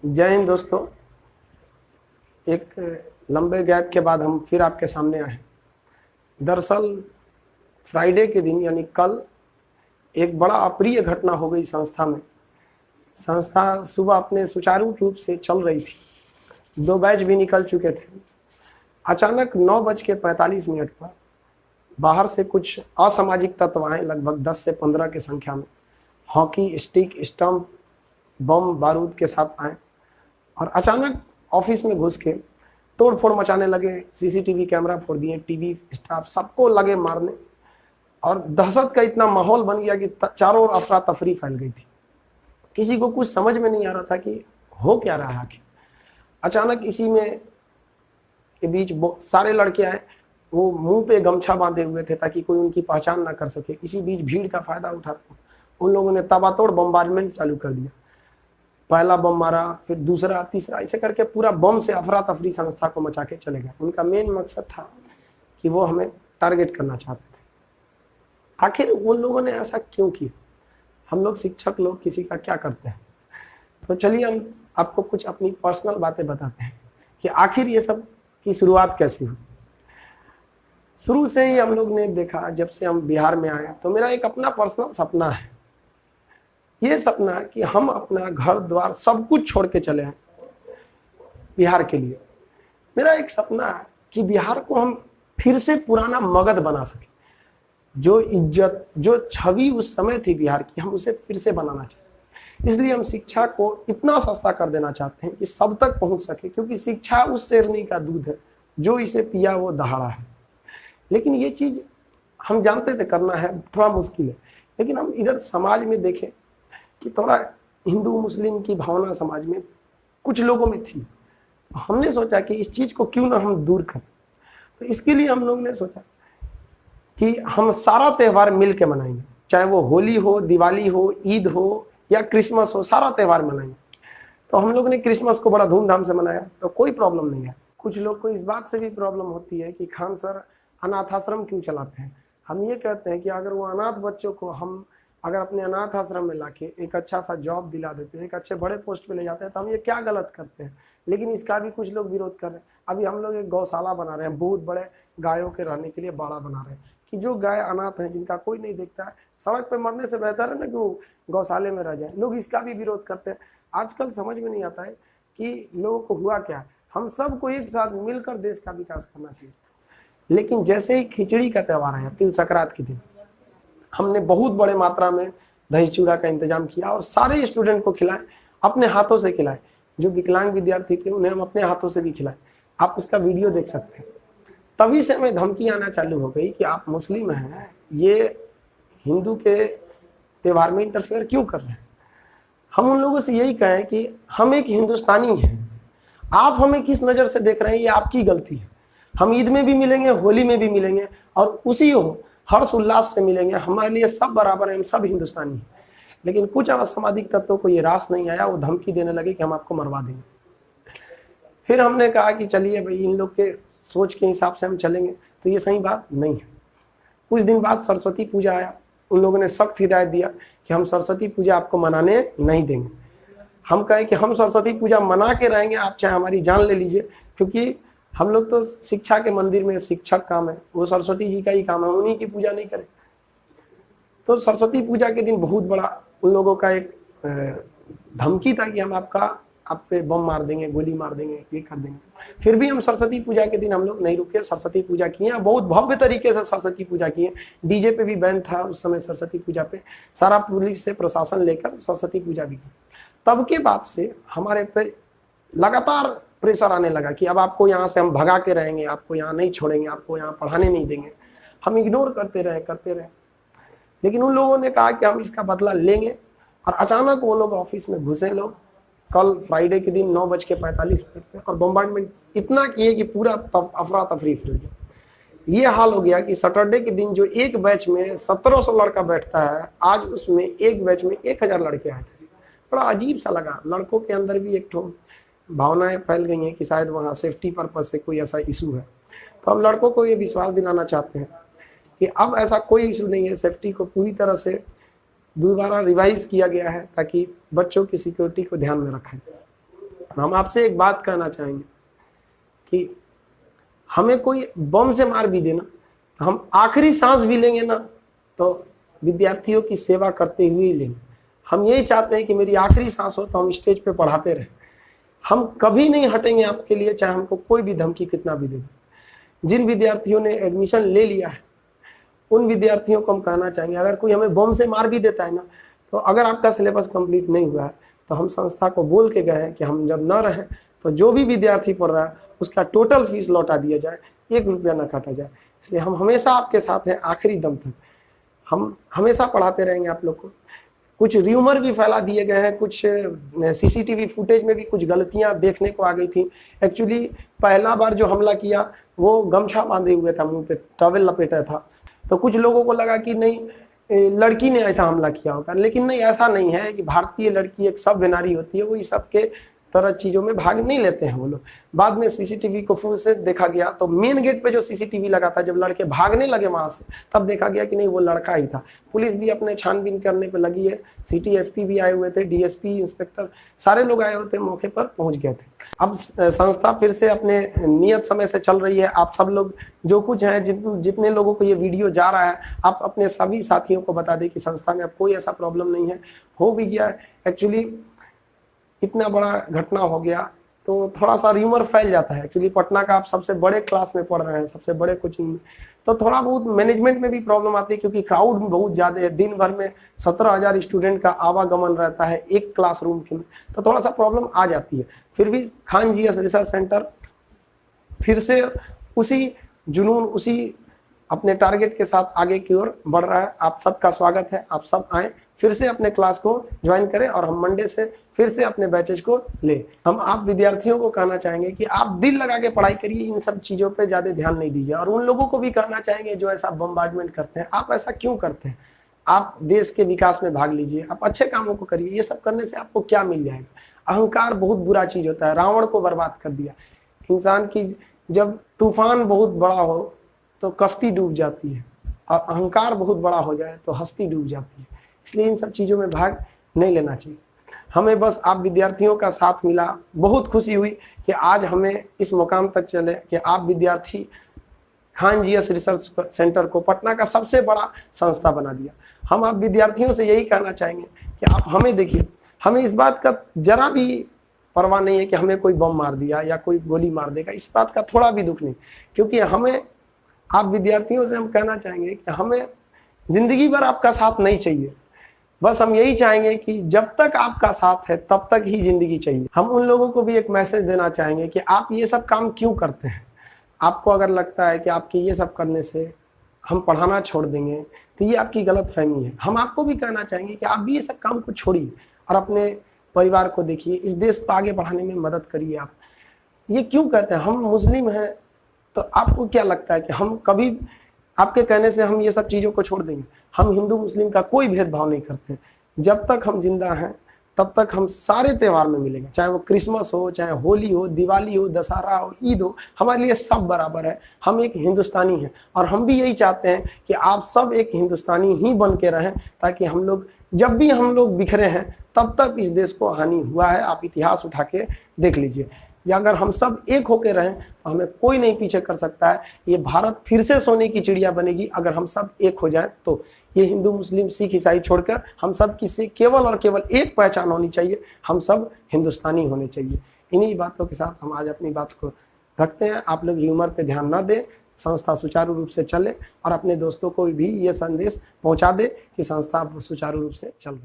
जय हिंद दोस्तों। एक लंबे गैप के बाद हम फिर आपके सामने आए। दरअसल फ्राइडे के दिन यानी कल एक बड़ा अप्रिय घटना हो गई संस्था में। संस्था सुबह अपने सुचारू रूप से चल रही थी, 2 बैच भी निकल चुके थे। अचानक 9:45 पर बाहर से कुछ असामाजिक तत्व आए, लगभग 10 से 15 की संख्या में, हॉकी स्टिक, स्टंप, बम बारूद के साथ आए और अचानक ऑफिस में घुस के तोड़ फोड़ मचाने लगे। सीसीटीवी कैमरा फोड़ दिए, टीवी स्टाफ सबको लगे मारने और दहशत का इतना माहौल बन गया कि चारों ओर अफरा तफरी फैल गई थी। किसी को कुछ समझ में नहीं आ रहा था कि हो क्या रहा है। अचानक इसी में के बीच सारे लड़के आए, वो मुंह पे गमछा बांधे हुए थे ताकि कोई उनकी पहचान ना कर सके। इसी बीच भीड़ का फायदा उठाते उन लोगों ने ताबड़तोड़ बम्बार्डमेंट चालू कर दिया। पहला बम मारा, फिर दूसरा, तीसरा, ऐसे करके पूरा बम से अफरा तफरी संस्था को मचा के चले गए। उनका मेन मकसद था कि वो हमें टारगेट करना चाहते थे। आखिर उन लोगों ने ऐसा क्यों किया? हम लोग शिक्षक लोग किसी का क्या करते हैं? तो चलिए हम आपको कुछ अपनी पर्सनल बातें बताते हैं कि आखिर ये सब की शुरुआत कैसी हुई। शुरू से ही हम लोग ने देखा, जब से हम बिहार में आए, तो मेरा एक अपना पर्सनल सपना है। ये सपना कि हम अपना घर द्वार सब कुछ छोड़ के चले आए बिहार के लिए। मेरा एक सपना है कि बिहार को हम फिर से पुराना मगध बना सके। जो इज्जत, जो छवि उस समय थी बिहार की, हम उसे फिर से बनाना चाहते हैं। इसलिए हम शिक्षा को इतना सस्ता कर देना चाहते हैं कि सब तक पहुंच सके, क्योंकि शिक्षा उस शेरनी का दूध है जो इसे पिया वो दहाड़ा है। लेकिन ये चीज हम जानते थे करना है थोड़ा मुश्किल है। लेकिन हम इधर समाज में देखें कि थोड़ा हिंदू मुस्लिम की भावना समाज में कुछ लोगों में थी। तो हमने सोचा कि इस चीज को क्यों ना हम दूर करें। तो इसके लिए हम लोग ने सोचा कि हम सारा त्यौहार मिल के मनाएंगे, चाहे वो होली हो, दिवाली हो, ईद हो या क्रिसमस हो, सारा त्यौहार मनाएंगे। तो हम लोग ने क्रिसमस को बड़ा धूमधाम से मनाया, तो कोई प्रॉब्लम नहीं है। कुछ लोग को इस बात से भी प्रॉब्लम होती है कि खान सर अनाथ आश्रम क्यों चलाते हैं। हम ये कहते हैं कि अगर वो अनाथ बच्चों को हम अगर अपने अनाथ आश्रम में लाके एक अच्छा सा जॉब दिला देते हैं, एक अच्छे बड़े पोस्ट पे ले जाते हैं, तो हम ये क्या गलत करते हैं। लेकिन इसका भी कुछ लोग विरोध कर रहे हैं। अभी हम लोग एक गौशाला बना रहे हैं, बहुत बड़े गायों के रहने के लिए बाड़ा बना रहे हैं कि जो गाय अनाथ हैं, जिनका कोई नहीं देखता है, सड़क पे मरने से बेहतर है ना कि वो गौशाले में रह जाए। लोग इसका भी विरोध करते हैं। आजकल समझ में नहीं आता है कि लोगों को हुआ क्या। हम सबको एक साथ मिलकर देश का विकास करना चाहिए। लेकिन जैसे ही खिचड़ी का त्यौहार आया, तिल संक्रांत के दिन, हमने बहुत बड़े मात्रा में दही चूड़ा का इंतजाम किया और सारे स्टूडेंट को खिलाए, अपने हाथों से खिलाए। जो विकलांग विद्यार्थी थे उन्हें हम अपने हाथों से भी खिलाए। आप उसका वीडियो देख सकते हैं। तभी से हमें धमकी आना चालू हो गई कि आप मुस्लिम हैं, ये हिंदू के त्यौहार में इंटरफेयर क्यों कर रहे हैं। हम उन लोगों से यही कहें कि हम एक हिंदुस्तानी हैं, आप हमें किस नज़र से देख रहे हैं ये आपकी गलती है। हम ईद में भी मिलेंगे, होली में भी मिलेंगे और उसी हर्ष उल्लास से मिलेंगे। हमारे लिए सब बराबर हैं, हम सब हिंदुस्तानी हैं। लेकिन कुछ असामाजिक तत्वों को ये रास नहीं आया, वो धमकी देने लगे कि हम आपको मरवा देंगे। फिर हमने कहा कि चलिए भाई, इन लोग के सोच के हिसाब से हम चलेंगे, तो ये सही बात नहीं है। कुछ दिन बाद सरस्वती पूजा आया, उन लोगों ने सख्त हिदायत दिया कि हम सरस्वती पूजा आपको मनाने नहीं देंगे। हम कहें कि हम सरस्वती पूजा मना के रहेंगे, आप चाहे हमारी जान ले लीजिए, क्योंकि हम लोग तो शिक्षा के मंदिर में शिक्षक काम है, वो सरस्वती जी का ही काम है, उन्हीं की पूजा नहीं करें। तो सरस्वती पूजा के दिन बहुत बड़ा उन लोगों का एक धमकी था कि हम आप पे बम मार देंगे, गोली मार देंगे, ये कर देंगे। फिर भी हम सरस्वती पूजा के दिन हम लोग नहीं रुके, सरस्वती पूजा किए, बहुत भव्य तरीके से सरस्वती पूजा किए। डीजे पे भी बैन था उस समय सरस्वती पूजा पे, सारा पुलिस से प्रशासन लेकर सरस्वती पूजा भी की। तब के बाद से हमारे पे लगातार प्रेशर आने लगा कि अब आपको यहाँ से हम भगा के रहेंगे, आपको यहाँ नहीं छोड़ेंगे, आपको यहाँ पढ़ाने नहीं देंगे। हम इग्नोर करते रहे। लेकिन उन लोगों ने कहा कि हम इसका बदला लेंगे और अचानक वो लोग ऑफिस में घुसे। लोग कल फ्राइडे के दिन 9:45 पे और बम्बार्डमेंट इतना किए कि पूरा अफरा तफरी फैल गया। ये हाल हो गया कि सैटरडे के दिन जो एक बैच में 1700 लड़का बैठता है, आज उसमें एक बैच में 1000 लड़के आए थे। बड़ा अजीब सा लगा। लड़कों के अंदर भी एक ठो भावनाएं फैल गई हैं कि शायद वहाँ सेफ्टी पर्पज से कोई ऐसा इशू है। तो हम लड़कों को ये विश्वास दिलाना चाहते हैं कि अब ऐसा कोई इशू नहीं है। सेफ्टी को पूरी तरह से दोबारा रिवाइज किया गया है ताकि बच्चों की सिक्योरिटी को ध्यान में रखें। हम आपसे एक बात कहना चाहेंगे कि हमें कोई बम से मार भी देना, तो हम आखिरी सांस भी लेंगे ना तो विद्यार्थियों की सेवा करते हुए ही लेंगे। हम यही चाहते हैं कि मेरी आखिरी सांस हो तो हम स्टेज पे पढ़ाते रहें। हम कभी नहीं हटेंगे आपके लिए, चाहे हमको कोई भी धमकी कितना भी दे। जिन विद्यार्थियों ने एडमिशन ले लिया है उन विद्यार्थियों को हम कहना चाहेंगे, अगर कोई हमें बम से मार भी देता है ना, तो अगर आपका सिलेबस कंप्लीट नहीं हुआ है तो हम संस्था को बोल के गए हैं कि हम जब न रहें तो जो भी विद्यार्थी पढ़ रहा है उसका टोटल फीस लौटा दिया जाए, 1 रुपया न काटा जाए। इसलिए हम हमेशा आपके साथ हैं आखिरी दम तक। हम हमेशा पढ़ाते रहेंगे आप लोग को। कुछ र्यूमर भी फैला दिए गए हैं, कुछ सीसीटीवी फुटेज में भी कुछ गलतियां देखने को आ गई थी। एक्चुअली पहला बार जो हमला किया वो गमछा बांधे हुए था, मुंह पे टॉवेल लपेटा था, तो कुछ लोगों को लगा कि नहीं लड़की ने ऐसा हमला किया होगा, लेकिन नहीं, ऐसा नहीं है कि भारतीय लड़की एक सभ्य नारी होती है, वो इस सब के तरह चीजों में भाग नहीं लेते हैं वो लोग। बाद में सीसीटीवी को फुल से देखा गया तो मेन गेट पे जो सीसीटीवी लगा था, जब लड़के भागने लगे वहां से, तब देखा गया कि नहीं वो लड़का ही था। पुलिस भी अपने छानबीन करने पे लगी है, सिटी एसपी भी आए हुए थे, डीएसपी, इंस्पेक्टर, सारे लोग आए हुए थे, मौके पर पहुंच गए थे। अब संस्था फिर से अपने नियत समय से चल रही है। आप सब लोग जो कुछ है, जितने लोगों को ये वीडियो जा रहा है, आप अपने सभी साथियों को बता दें कि संस्था में अब कोई ऐसा प्रॉब्लम नहीं है। हो भी गया है, एक्चुअली इतना बड़ा घटना हो गया तो थोड़ा सा र्यूमर फैल जाता है। एक्चुअली पटना का आप सबसे बड़े क्लास में पढ़ रहे हैं, सबसे बड़े कोचिंग में, तो थोड़ा बहुत मैनेजमेंट में भी प्रॉब्लम आती है, क्योंकि क्राउड बहुत ज्यादा है। दिन भर में 17,000 स्टूडेंट का आवागमन रहता है एक क्लासरूम के में, तो थोड़ा सा प्रॉब्लम आ जाती है। फिर भी खान जी रिसर्च सेंटर फिर से उसी जुनून, उसी अपने टारगेट के साथ आगे की ओर बढ़ रहा है। आप सबका स्वागत है, आप सब आए, फिर से अपने क्लास को ज्वाइन करें और हम मंडे से फिर से अपने बैचेज को ले। हम आप विद्यार्थियों को कहना चाहेंगे कि आप दिल लगा के पढ़ाई करिए, इन सब चीजों पे ज्यादा ध्यान नहीं दीजिए। और उन लोगों को भी कहना चाहेंगे जो ऐसा बम्बार्डमेंट करते हैं, आप ऐसा क्यों करते हैं? आप देश के विकास में भाग लीजिए, आप अच्छे कामों को करिए। ये सब करने से आपको क्या मिल जाएगा? अहंकार बहुत बुरा चीज होता है, रावण को बर्बाद कर दिया। इंसान की जब तूफान बहुत बड़ा हो तो कश्ती डूब जाती है, और अहंकार बहुत बड़ा हो जाए तो हस्ती डूब जाती है। इसलिए इन सब चीजों में भाग नहीं लेना चाहिए। हमें बस आप विद्यार्थियों का साथ मिला, बहुत खुशी हुई कि आज हमें इस मुकाम तक चले कि आप विद्यार्थी खान जी रिसर्च सेंटर को पटना का सबसे बड़ा संस्था बना दिया। हम आप विद्यार्थियों से यही कहना चाहेंगे कि आप हमें देखिए, हमें इस बात का जरा भी परवाह नहीं है कि हमें कोई बम मार दिया या कोई गोली मार देगा, इस बात का थोड़ा भी दुख नहीं। क्योंकि हमें आप विद्यार्थियों से हम कहना चाहेंगे कि हमें जिंदगी भर आपका साथ नहीं चाहिए। बस हम यही चाहेंगे कि जब तक आपका साथ है तब तक ही जिंदगी चाहिए। हम उन लोगों को भी एक मैसेज देना चाहेंगे कि आप ये सब काम क्यों करते हैं। आपको अगर लगता है कि आपके ये सब करने से हम पढ़ाना छोड़ देंगे तो ये आपकी गलत फहमी है। हम आपको भी कहना चाहेंगे कि आप भी ये सब काम को छोड़िए और अपने परिवार को देखिए, इस देश को आगे बढ़ाने में मदद करिए। आप ये क्यों कहते हैं? हम मुस्लिम हैं, तो आपको क्या लगता है कि हम कभी आपके कहने से हम ये सब चीज़ों को छोड़ देंगे? हम हिंदू मुस्लिम का कोई भेदभाव नहीं करते। जब तक हम जिंदा हैं तब तक हम सारे त्यौहार में मिलेंगे, चाहे वो क्रिसमस हो, चाहे होली हो, दिवाली हो, दशहरा हो, ईद हो, हमारे लिए सब बराबर है। हम एक हिंदुस्तानी हैं और हम भी यही चाहते हैं कि आप सब एक हिंदुस्तानी ही बन के रहें, ताकि हम लोग जब भी हम लोग बिखरे हैं तब तक इस देश को हानि हुआ है। आप इतिहास उठा के देख लीजिए, अगर हम सब एक होकर रहें तो हमें कोई नहीं पीछे कर सकता है। ये भारत फिर से सोने की चिड़िया बनेगी अगर हम सब एक हो जाएं तो। ये हिंदू मुस्लिम सिख ईसाई छोड़कर हम सब की से केवल और केवल एक पहचान होनी चाहिए, हम सब हिंदुस्तानी होने चाहिए। इन्हीं बातों के साथ हम आज अपनी बात को रखते हैं। आप लोग ह्यूमर पे ध्यान ना दें, संस्था सुचारू रूप से चले और अपने दोस्तों को भी ये संदेश पहुंचा दे कि संस्था सुचारू रूप से चल रही है।